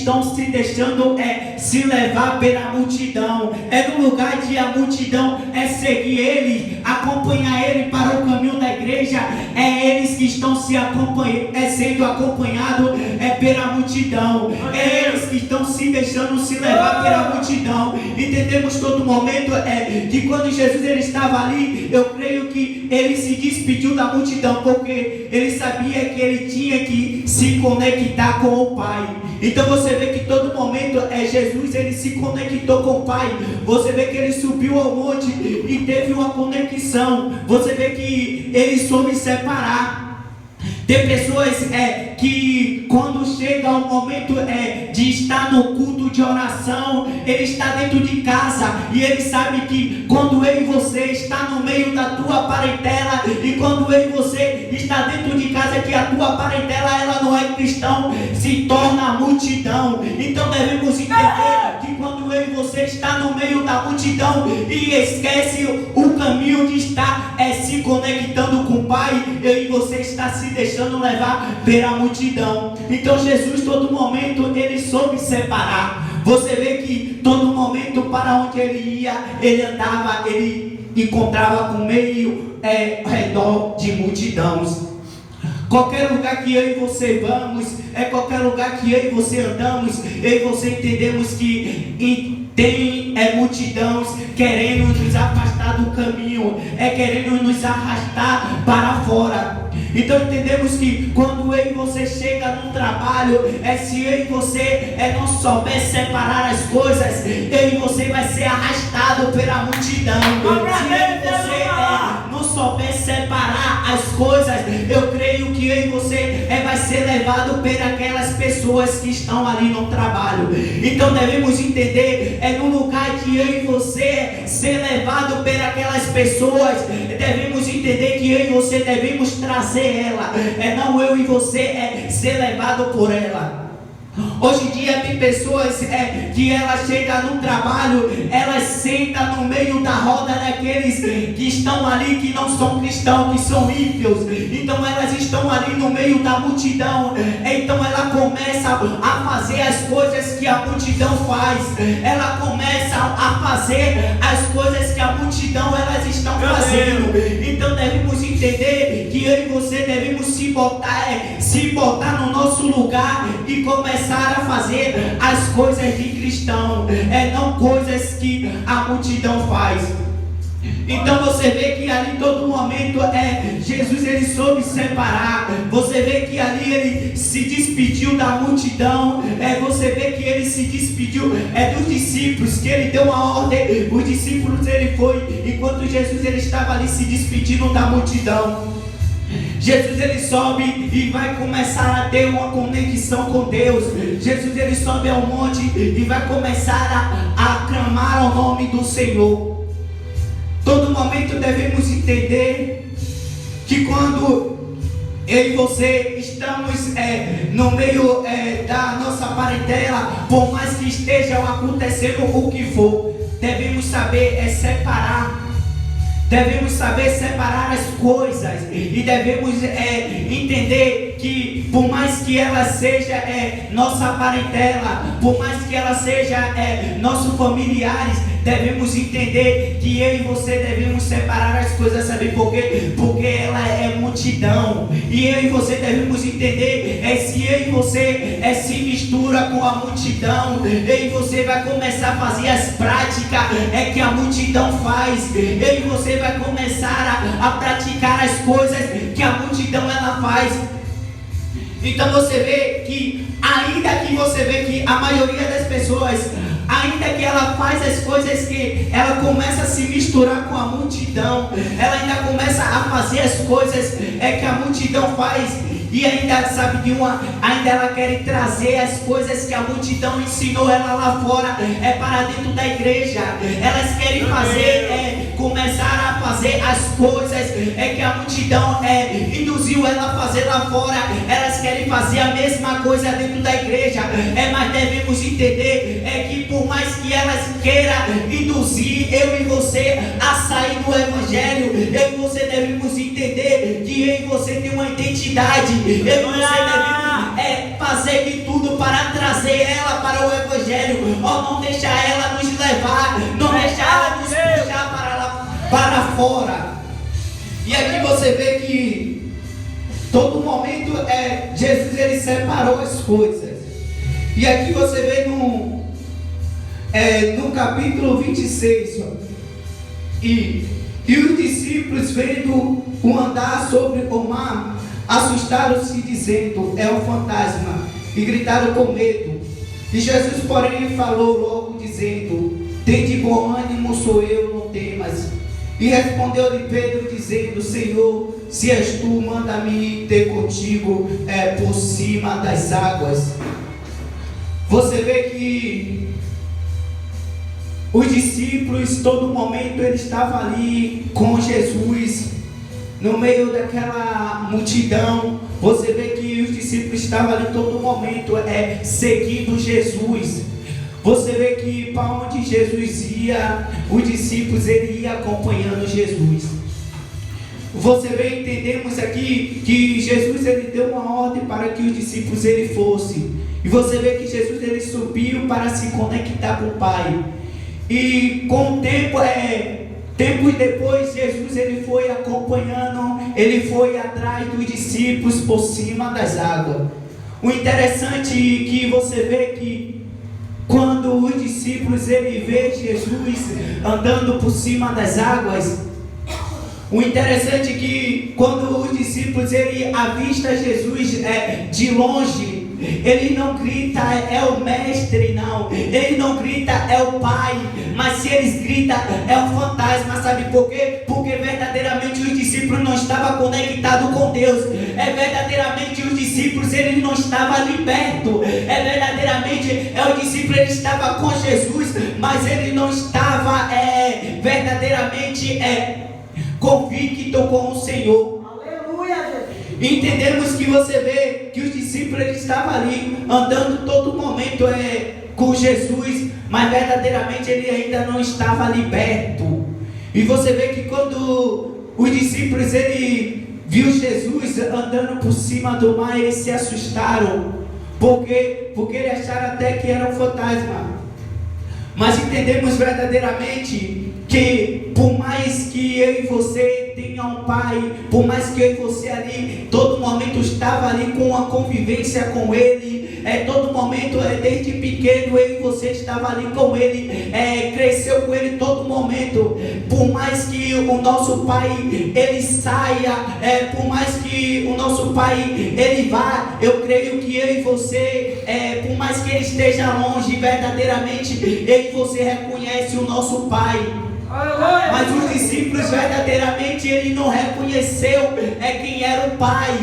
estão se deixando se levar pela multidão. É no lugar de a multidão seguir ele, acompanhar ele para o caminho da igreja. É eles que estão sendo acompanhados pela multidão. É eles que estão se deixando se levar pela multidão. Entendemos todo momento que quando Jesus ele estava ali, eu creio que ele se despediu da multidão, porque ele sabia que ele tinha que se conectar com o Pai. Então você vê que todo momento Jesus ele se conectou com o Pai. Você vê que ele subiu ao monte e teve uma conexão. Você vê que ele soube separar. Tem pessoas que quando chega o momento de estar no culto de oração, ele está dentro de casa e ele sabe que quando eu e você está no meio da tua parentela, e quando eu e você está dentro de casa, que a tua parentela ela não é cristão, se torna multidão. Então devemos entender que quando eu e você está no meio da multidão e esquece o caminho de estar se conectando com o Pai, eu e você está se deixando levar pela multidão. Então Jesus todo momento ele soube separar. Você vê que todo momento para onde ele ia, ele andava, ele encontrava com meio redor de multidões. Qualquer lugar que eu e você vamos, qualquer lugar que eu e você andamos, eu e você entendemos que tem multidões querendo nos afastar do caminho, querendo nos arrastar para fora. Então entendemos que quando eu e você chega no trabalho, se eu e você não souber separar as coisas, eu e você vai ser arrastado pela multidão. Se eu e você não souber separar as coisas, eu creio que eu e você vai ser levado por aquelas pessoas que estão ali no trabalho. Então devemos entender, no lugar de eu e você ser levado por aquelas pessoas, devemos entender que eu e você devemos trazer ela, não eu e você ser levado por ela. Hoje em dia tem pessoas que elas chegam no trabalho, elas sentam no meio da roda daqueles que estão ali, que não são cristãos, que são ímpios. Então elas estão ali no meio da multidão. Então ela começa a fazer as coisas que a multidão faz. Ela começa a fazer as coisas que a multidão elas estão fazendo. Então devemos entender que eu e você devemos se botar no nosso lugar e começar a fazer as coisas de cristão, não coisas que a multidão faz. Então você vê que ali todo momento Jesus ele soube separar. Você vê que ali ele se despediu da multidão. Você vê que ele se despediu dos discípulos, que ele deu uma ordem. Os discípulos ele foi, enquanto Jesus ele estava ali se despedindo da multidão. Jesus ele sobe e vai começar a ter uma conexão com Deus. Jesus ele sobe ao monte e vai começar a clamar ao nome do Senhor. Todo momento devemos entender que quando eu e você estamos no meio da nossa parentela, por mais que esteja acontecendo o que for, devemos saber separar. Devemos saber separar as coisas e devemos entender que por mais que ela seja nossa parentela, por mais que ela seja nossos familiares, devemos entender que eu e você devemos separar as coisas. Sabe por quê? Porque ela é multidão. E eu e você devemos entender se eu e você se mistura com a multidão, eu e você vai começar a fazer as práticas que a multidão faz. Eu e você vai começar a praticar as coisas que a multidão ela faz. Então você vê que ainda que você vê que a maioria das pessoas, ainda que ela faz as coisas que ela começa a se misturar com a multidão, ela ainda começa a fazer as coisas que a multidão faz. E ainda sabe ainda ela quer trazer as coisas que a multidão ensinou ela lá fora, para dentro da igreja. Elas querem começar a fazer as coisas que a multidão induziu ela a fazer lá fora. Elas querem fazer a mesma coisa dentro da igreja. Mas devemos entender que por mais que elas queiram induzir eu e você a sair do evangelho, eu e você devemos entender que eu e você tem uma identidade. Eu e você devemos fazer fazer de tudo para trazer ela para o Evangelho. Ó, não deixa ela nos levar, não deixa ela nos puxar para fora. E aqui você vê que todo momento Jesus ele separou as coisas. E aqui você vê no capítulo 26, e os discípulos, vendo o andar sobre o mar, assustaram-se, dizendo: é um fantasma, e gritaram com medo. E Jesus, porém, falou logo, dizendo: tende bom ânimo, sou eu, não temas. E respondeu-lhe Pedro, dizendo: Senhor, se és tu, manda-me ter contigo por cima das águas. Você vê que os discípulos, todo momento, eles estavam ali com Jesus, no meio daquela multidão. Você vê que os discípulos estavam ali todo momento seguindo Jesus. Você vê que para onde Jesus ia, os discípulos ele ia acompanhando Jesus. Você vê, entendemos aqui que Jesus ele deu uma ordem para que os discípulos ele fossem. E você vê que Jesus ele subiu para se conectar com o Pai. E com o tempo, tempos depois, Jesus ele foi acompanhando, ele foi atrás dos discípulos por cima das águas. O interessante é que você vê que quando os discípulos ele vê Jesus andando por cima das águas, o interessante é que quando os discípulos ele avista Jesus de longe, ele não grita é o mestre, não. Ele não grita é o pai. Mas se eles gritam é o fantasma. Sabe por quê? Porque verdadeiramente os discípulos não estavam conectados com Deus. Verdadeiramente os discípulos eles não estavam libertos. Verdadeiramente o discípulo ele estava com Jesus, mas ele não estava verdadeiramente convicto com o Senhor. Entendemos que você vê que os discípulos eles estavam ali andando todo momento com Jesus, mas verdadeiramente ele ainda não estava liberto. E você vê que quando os discípulos ele viu Jesus andando por cima do mar, eles se assustaram, porque eles acharam até que era um fantasma. Mas entendemos verdadeiramente que por mais que eu e você tenha um pai, por mais que eu e você ali, todo momento estava ali com uma convivência com ele, todo momento, desde pequeno eu e você estava ali com ele, cresceu com ele todo momento. Por mais que o nosso pai ele saia, por mais que o nosso pai ele vá, eu creio que eu e você, por mais que ele esteja longe, verdadeiramente eu e você reconhece o nosso pai. Mas os discípulos verdadeiramente ele não reconheceu quem era o pai.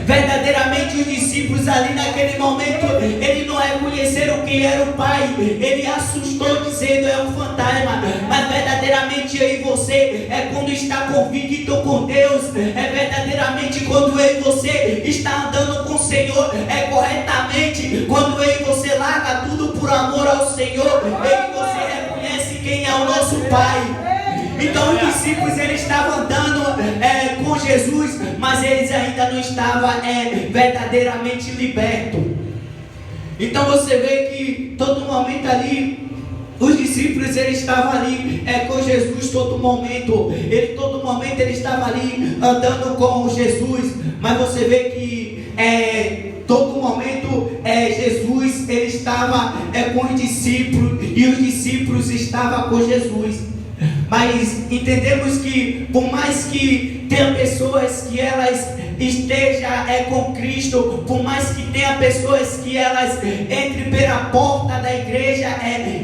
Verdadeiramente os discípulos ali naquele momento eles não reconheceram quem era o pai. Ele assustou dizendo é um fantasma. Mas verdadeiramente eu e você quando está convicto com Deus, verdadeiramente quando eu e você está andando com o Senhor corretamente, quando eu e você larga tudo por amor ao Senhor, eu e você reconhece quem é o nosso pai. Então os discípulos eles estavam andando com Jesus, mas eles ainda não estavam verdadeiramente libertos. Então você vê que todo momento ali os discípulos eles estavam ali com Jesus todo momento. Todo momento ele estava ali andando com Jesus, mas você vê que todo momento Jesus ele estava com os discípulos e os discípulos estavam com Jesus. Mas entendemos que por mais que tenha pessoas que elas estejam com Cristo, por mais que tenha pessoas que elas entrem pela porta da igreja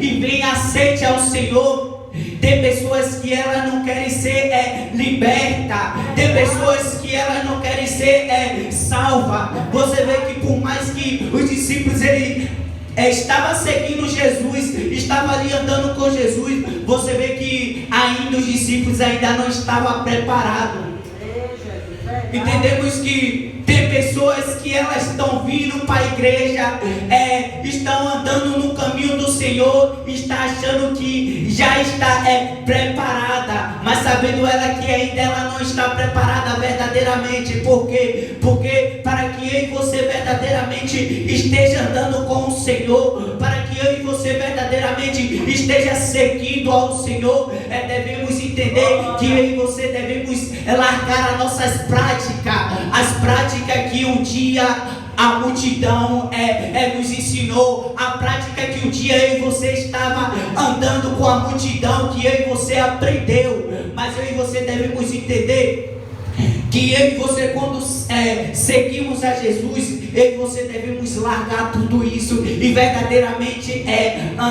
e venham aceite ao Senhor, tem pessoas que elas não querem ser libertas, tem pessoas que elas não querem ser salvas. Você vê que por mais que os discípulos ele estava seguindo Jesus, estava ali andando com Jesus, você vê que ainda os discípulos ainda não estavam preparados. Entendemos que tem pessoas que elas estão vindo para a igreja, estão andando no caminho do Senhor, está achando que já está preparada, mas sabendo ela que ainda ela não está preparada verdadeiramente. Por quê? Porque para que eu e você verdadeiramente esteja andando com o Senhor, para que eu e você verdadeiramente esteja seguindo ao Senhor, devemos entender que eu e você devemos largar as nossas práticas, as práticas que um dia a multidão nos ensinou, a prática que um dia eu e você estava andando com a multidão, que eu e você aprendeu. Mas eu e você devemos entender que eu e você, quando seguimos a Jesus, eu e você devemos largar tudo isso e verdadeiramente andar